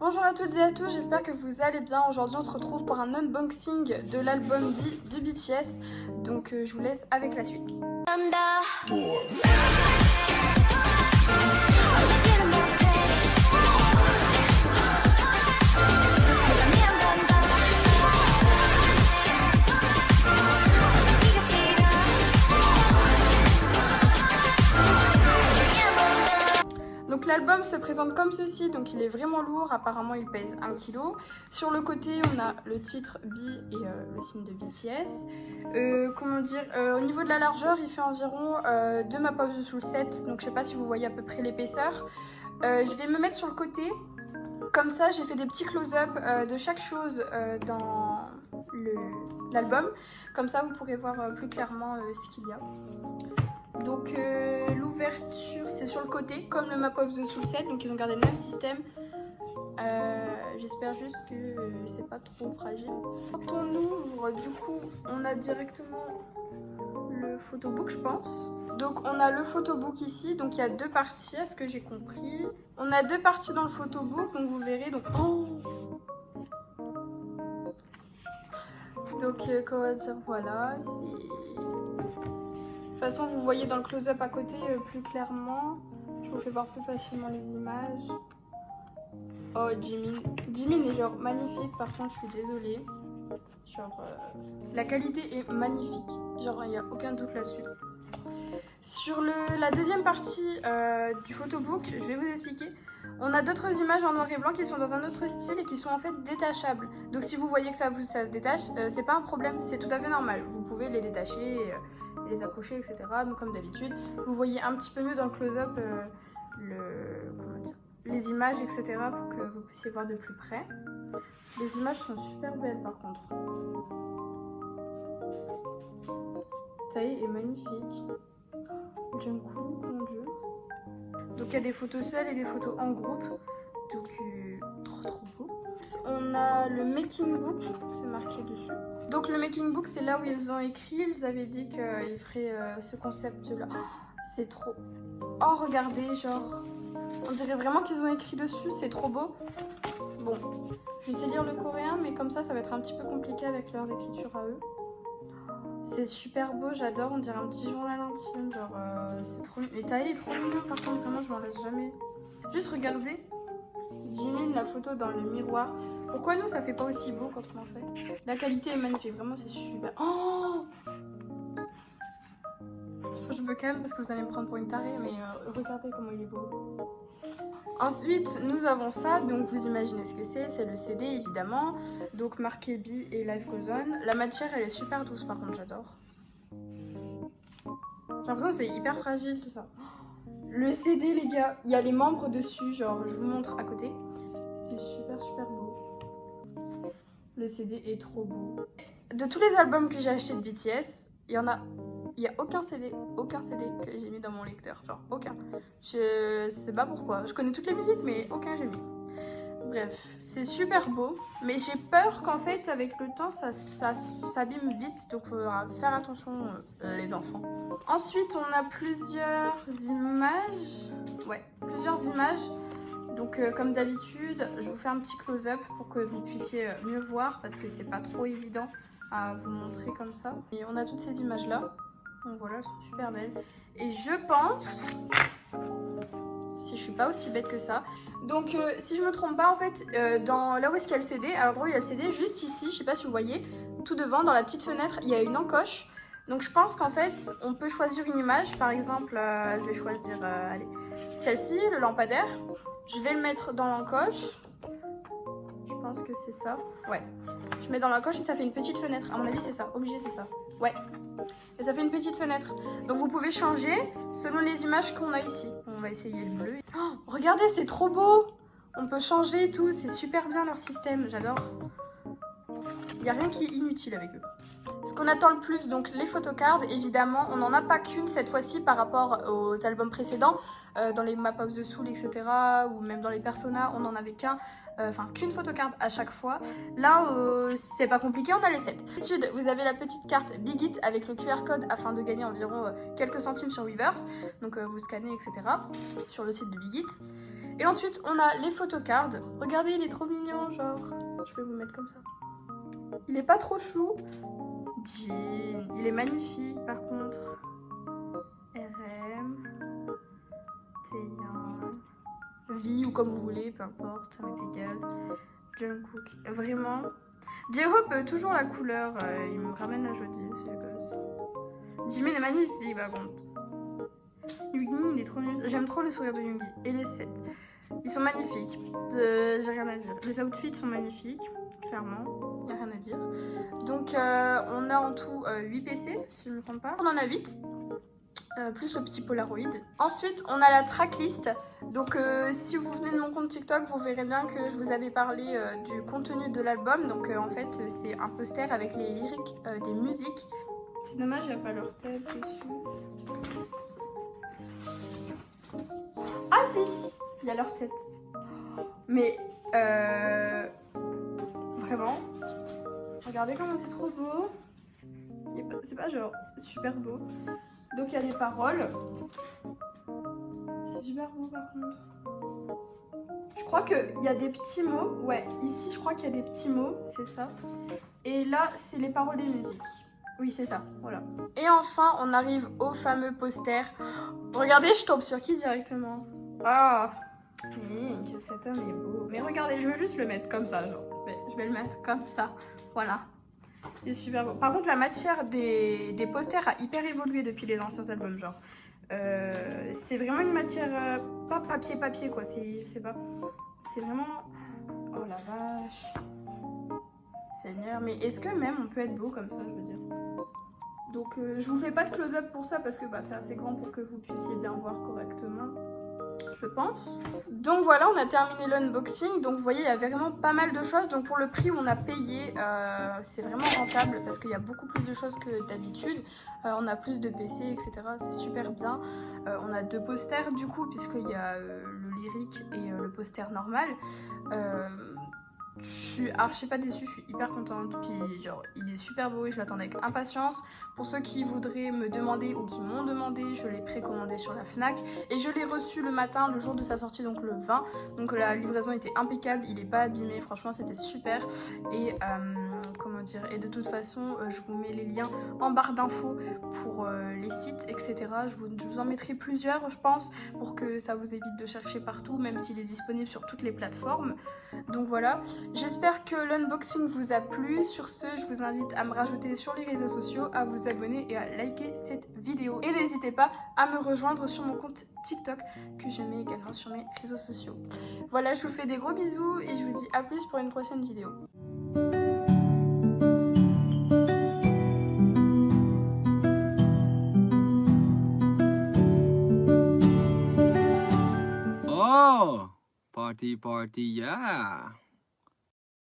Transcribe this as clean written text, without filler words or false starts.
Bonjour à toutes et à tous, j'espère que vous allez bien. Aujourd'hui on se retrouve pour un unboxing de l'album B de BTS. Donc je vous laisse avec la suite. Donc l'album se présente comme ceci, donc il est vraiment lourd, apparemment il pèse 1 kg. Sur le côté on a le titre B et le signe de BTS. Comment dire, au niveau de la largeur il fait environ 2 Map of the Soul 7, donc je sais pas si vous voyez à peu près l'épaisseur. Je vais me mettre sur le côté, comme ça j'ai fait des petits close-up de chaque chose dans l'album, comme ça vous pourrez voir plus clairement ce qu'il y a. Donc l'ouverture c'est sur le côté comme le Map of the Soul 7, donc ils ont gardé le même système. J'espère juste que c'est pas trop fragile. Quand on ouvre, du coup on a directement le photobook je pense. Donc on a le photobook ici, donc il y a deux parties à ce que j'ai compris. On a deux parties dans le photobook, donc vous verrez. Donc comment dire, voilà. De toute façon, vous voyez dans le close-up à côté plus clairement. Je vous fais voir plus facilement les images. Oh, Jimin. Jimin est genre magnifique, par contre, je suis désolée. Genre, la qualité est magnifique. Genre, il n'y a aucun doute là-dessus. Sur la deuxième partie du photobook, je vais vous expliquer. On a d'autres images en noir et blanc qui sont dans un autre style et qui sont en fait détachables. Donc si vous voyez que ça se détache, c'est pas un problème, c'est tout à fait normal. Vous pouvez les détacher, les accrocher, etc. Donc comme d'habitude, vous voyez un petit peu mieux dans le close-up les images, etc. pour que vous puissiez voir de plus près. Les images sont super belles par contre. Taille est magnifique. Jungkook, mon dieu. Donc il y a des photos seules et des photos en groupe. Donc trop beau. On a le making book, c'est marqué dessus. Donc le making book, c'est là où ils ont écrit. Ils avaient dit qu'ils feraient ce concept là. C'est trop. Oh regardez, genre. On dirait vraiment qu'ils ont écrit dessus, c'est trop beau. Bon, je vais essayer de lire le coréen, mais comme ça va être un petit peu compliqué avec leurs écritures à eux. C'est super beau, j'adore, on dirait un petit journal intime, genre c'est trop... Mais Taï est trop mignon, par contre, vraiment je m'en laisse jamais. Juste regardez, Jimin, la photo dans le miroir. Pourquoi nous ça fait pas aussi beau quand on en fait? La qualité est magnifique, vraiment c'est super. Oh, faut que je me calme parce que vous allez me prendre pour une tarée, mais regardez comment il est beau. Ensuite, nous avons ça, donc vous imaginez ce que c'est le CD évidemment, donc marqué B et Life Goes On. La matière elle est super douce par contre, j'adore. J'ai l'impression que c'est hyper fragile tout ça. Le CD les gars, il y a les membres dessus, genre je vous montre à côté. C'est super beau. Le CD est trop beau. De tous les albums que j'ai achetés de BTS, il n'y a aucun CD que j'ai mis dans mon lecteur, genre aucun. Je sais pas pourquoi, je connais toutes les musiques mais aucun j'ai mis. Bref, c'est super beau, mais j'ai peur qu'en fait avec le temps ça s'abîme vite, donc il faudra faire attention les enfants. Ensuite on a plusieurs images, donc comme d'habitude je vous fais un petit close-up pour que vous puissiez mieux voir parce que c'est pas trop évident à vous montrer comme ça. Et on a toutes ces images là. Donc voilà, elles sont super belles. Et je pense, si je suis pas aussi bête que ça, donc si je me trompe pas en fait, dans là où est-ce qu'il y a le CD, à l'endroit où il y a le CD, juste ici, je sais pas si vous voyez, tout devant dans la petite fenêtre, il y a une encoche. Donc je pense qu'en fait, on peut choisir une image, par exemple, je vais choisir allez, celle-ci, le lampadaire. Je vais le mettre dans l'encoche. Je pense que c'est ça. Ouais. Je mets dans l'encoche et ça fait une petite fenêtre. À mon avis, c'est ça. Obligé, c'est ça. Ouais. Et ça fait une petite fenêtre. Donc vous pouvez changer selon les images qu'on a ici. On va essayer le bleu. Oh, regardez, c'est trop beau. On peut changer et tout. C'est super bien leur système. J'adore. Il n'y a rien qui est inutile avec eux. Ce qu'on attend le plus, donc les photocards, évidemment, on n'en a pas qu'une cette fois-ci par rapport aux albums précédents. Dans les Map of the Soul, etc. ou même dans les Persona, on n'en avait qu'une photocard à chaque fois. Là, c'est pas compliqué, on a les 7. D'habitude, vous avez la petite carte Bigit avec le QR code afin de gagner environ quelques centimes sur Weverse. Donc vous scannez, etc. sur le site de Bigit. Et ensuite, on a les photocards. Regardez, il est trop mignon, genre. Je vais vous mettre comme ça. Il est pas trop chou. Jean, il est magnifique par contre. RM, Taeyang, V ou comme vous voulez, peu importe, ça m'est égal. Jungkook, vraiment. J-Hope, toujours la couleur, il me ramène la joie de vivre, c'est le gosse. Jimin est magnifique par contre. Yoongi, il est trop mignon. J'aime trop le sourire de Yoongi. Et les 7. Ils sont magnifiques. J'ai rien à dire. Les outfits sont magnifiques, clairement. Il n'y a rien à dire. Donc, on a en tout 8 PC, si je ne me trompe pas. On en a 8. Plus le petit Polaroid. Ensuite, on a la tracklist. Donc, si vous venez de mon compte TikTok, vous verrez bien que je vous avais parlé du contenu de l'album. Donc, en fait, c'est un poster avec les lyriques des musiques. C'est dommage, il n'y a pas leur tête dessus. Ah si, il y a leur tête. Mais, vraiment, regardez comment c'est trop beau. C'est pas genre super beau. Donc il y a des paroles. C'est super beau par contre. Je crois qu'il y a des petits mots. Ouais, ici je crois qu'il y a des petits mots, c'est ça. Et là, c'est les paroles des musiques. Oui, c'est ça, voilà. Et enfin, on arrive au fameux poster. Regardez, je tombe sur qui directement? Ah, Pink, cet homme est beau. Mais regardez, je veux juste le mettre comme ça, genre. Je vais le mettre comme ça, voilà. Il est super beau. Par contre, la matière des posters a hyper évolué depuis les anciens albums, genre. C'est vraiment une matière, pas papier quoi, c'est pas... C'est vraiment... Oh la vache. Seigneur, mais est-ce que même on peut être beau comme ça, je veux dire? Donc je vous fais pas de close-up pour ça parce que c'est assez grand pour que vous puissiez bien voir correctement, je pense. Donc voilà, on a terminé l'unboxing. Donc vous voyez, il y a vraiment pas mal de choses. Donc pour le prix où on a payé, c'est vraiment rentable parce qu'il y a beaucoup plus de choses que d'habitude. On a plus de PC, etc. C'est super bien. On a 2 posters du coup, puisqu'il y a le lyrique et le poster normal. Je suis archi pas déçue, je suis hyper contente. Puis genre, il est super beau et je l'attendais avec impatience. Pour ceux qui voudraient me demander ou qui m'ont demandé, je l'ai précommandé sur la Fnac. Et je l'ai reçu le matin, le jour de sa sortie, donc le 20. Donc la livraison était impeccable, il est pas abîmé, franchement c'était super. Et comment dire, et de toute façon, je vous mets les liens en barre d'infos pour les sites, etc. Je vous en mettrai plusieurs, je pense, pour que ça vous évite de chercher partout, même s'il est disponible sur toutes les plateformes. Donc voilà. J'espère que l'unboxing vous a plu. Sur ce, je vous invite à me rajouter sur les réseaux sociaux, à vous abonner et à liker cette vidéo. Et n'hésitez pas à me rejoindre sur mon compte TikTok que je mets également sur mes réseaux sociaux. Voilà, je vous fais des gros bisous et je vous dis à plus pour une prochaine vidéo. Oh, party, yeah.